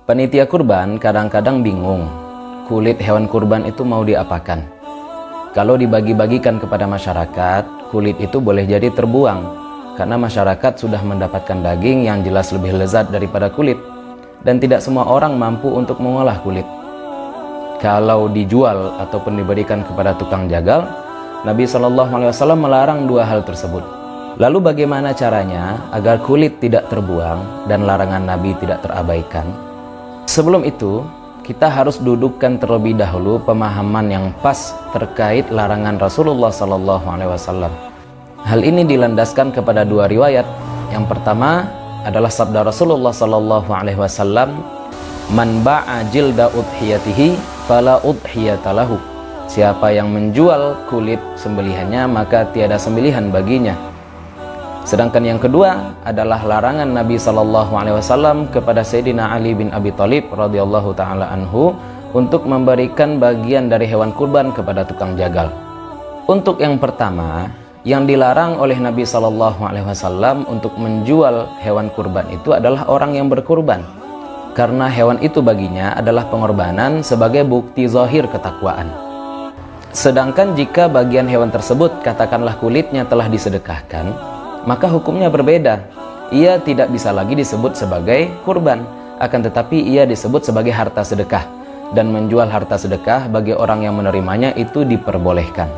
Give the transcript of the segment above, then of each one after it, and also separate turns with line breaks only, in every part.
Panitia kurban kadang-kadang bingung, kulit hewan kurban itu mau diapakan. Kalau dibagi-bagikan kepada masyarakat, kulit itu boleh jadi terbuang, karena masyarakat sudah mendapatkan daging yang jelas lebih lezat daripada kulit, dan tidak semua orang mampu untuk mengolah kulit. Kalau dijual ataupun diberikan kepada tukang jagal, Nabi SAW melarang dua hal tersebut. Lalu bagaimana caranya agar kulit tidak terbuang dan larangan Nabi tidak terabaikan? Sebelum itu, kita harus dudukkan terlebih dahulu pemahaman yang pas terkait larangan Rasulullah SAW. Hal ini dilandaskan kepada dua riwayat. Yang pertama adalah sabda Rasulullah SAW, "Man ba'a jilda udhiyatihi fala udhiyatalahu." Siapa yang menjual kulit sembelihannya, maka tiada sembelihan baginya. Sedangkan yang kedua adalah larangan Nabi SAW kepada Sayyidina Ali bin Abi Thalib radhiyallahu ta'ala anhu untuk memberikan bagian dari hewan kurban kepada tukang jagal. Untuk yang pertama, yang dilarang oleh Nabi SAW untuk menjual hewan kurban itu adalah orang yang berkurban, karena hewan itu baginya adalah pengorbanan sebagai bukti zahir ketakwaan. Sedangkan jika bagian hewan tersebut katakanlah kulitnya telah disedekahkan, maka hukumnya berbeda. Ia tidak bisa lagi disebut sebagai kurban, akan tetapi ia disebut sebagai harta sedekah, dan menjual harta sedekah bagi orang yang menerimanya itu diperbolehkan.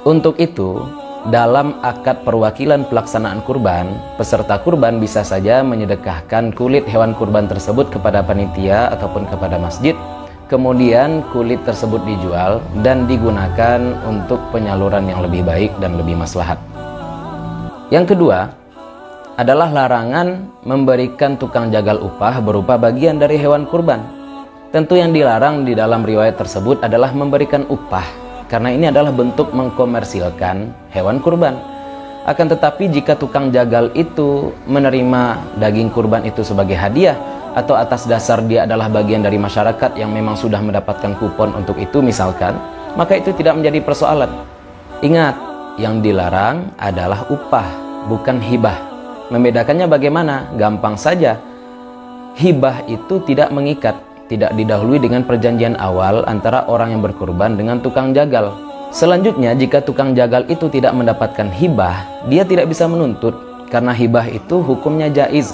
Untuk itu, dalam akad perwakilan pelaksanaan kurban, peserta kurban bisa saja menyedekahkan kulit hewan kurban tersebut kepada panitia ataupun kepada masjid. Kemudian kulit tersebut dijual dan digunakan untuk penyaluran yang lebih baik dan lebih maslahat. Yang kedua adalah larangan memberikan tukang jagal upah berupa bagian dari hewan kurban. Tentu yang dilarang di dalam riwayat tersebut adalah memberikan upah, karena ini adalah bentuk mengkomersilkan hewan kurban. Akan tetapi jika tukang jagal itu menerima daging kurban itu sebagai hadiah, atau atas dasar dia adalah bagian dari masyarakat yang memang sudah mendapatkan kupon untuk itu misalkan, maka itu tidak menjadi persoalan. Ingat, yang dilarang adalah upah, bukan hibah. Membedakannya bagaimana? Gampang saja. Hibah itu tidak mengikat, tidak didahului dengan perjanjian awal antara orang yang berkurban dengan tukang jagal. Selanjutnya, jika tukang jagal itu tidak mendapatkan hibah, dia tidak bisa menuntut, karena hibah itu hukumnya jaiz.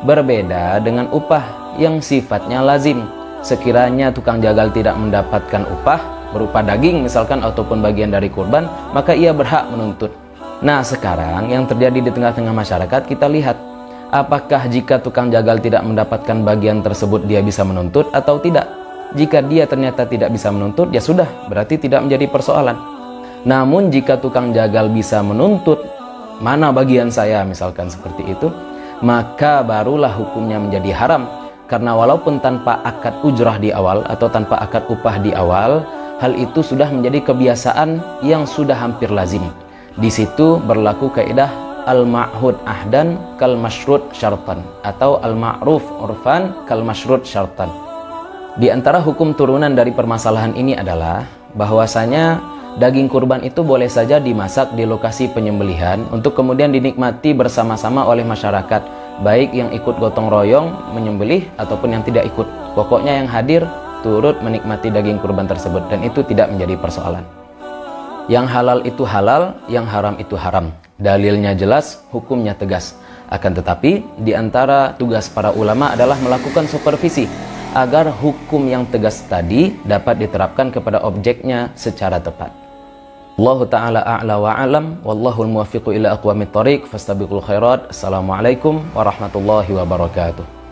Berbeda dengan upah yang sifatnya lazim. Sekiranya tukang jagal tidak mendapatkan upah berupa daging misalkan ataupun bagian dari kurban, maka ia berhak menuntut. Nah, sekarang yang terjadi di tengah-tengah masyarakat, kita lihat apakah jika tukang jagal tidak mendapatkan bagian tersebut dia bisa menuntut atau tidak. Jika dia ternyata tidak bisa menuntut, ya sudah, berarti tidak menjadi persoalan. Namun jika tukang jagal bisa menuntut, mana bagian saya misalkan seperti itu, maka barulah hukumnya menjadi haram. Karena walaupun tanpa akad ujrah di awal atau tanpa akad upah di awal, hal itu sudah menjadi kebiasaan yang sudah hampir lazim. Di situ berlaku kaidah al-ma'hud ahdan kal masyrud syartan, atau al-ma'ruf urfan kal masyrud syartan. Di antara hukum turunan dari permasalahan ini adalah bahwasanya daging kurban itu boleh saja dimasak di lokasi penyembelihan untuk kemudian dinikmati bersama-sama oleh masyarakat, baik yang ikut gotong royong menyembelih ataupun yang tidak ikut. Pokoknya yang hadir turut menikmati daging kurban tersebut, dan itu tidak menjadi persoalan. Yang halal itu halal, yang haram itu haram. Dalilnya jelas, hukumnya tegas. Akan tetapi, di antara tugas para ulama adalah melakukan supervisi agar hukum yang tegas tadi dapat diterapkan kepada objeknya secara tepat. Allahu ta'ala a'la wa a'lam, wallahul muwaffiqu ila aqwamit thariq, fastabiqul khairat. Assalamualaikum warahmatullahi wabarakatuh.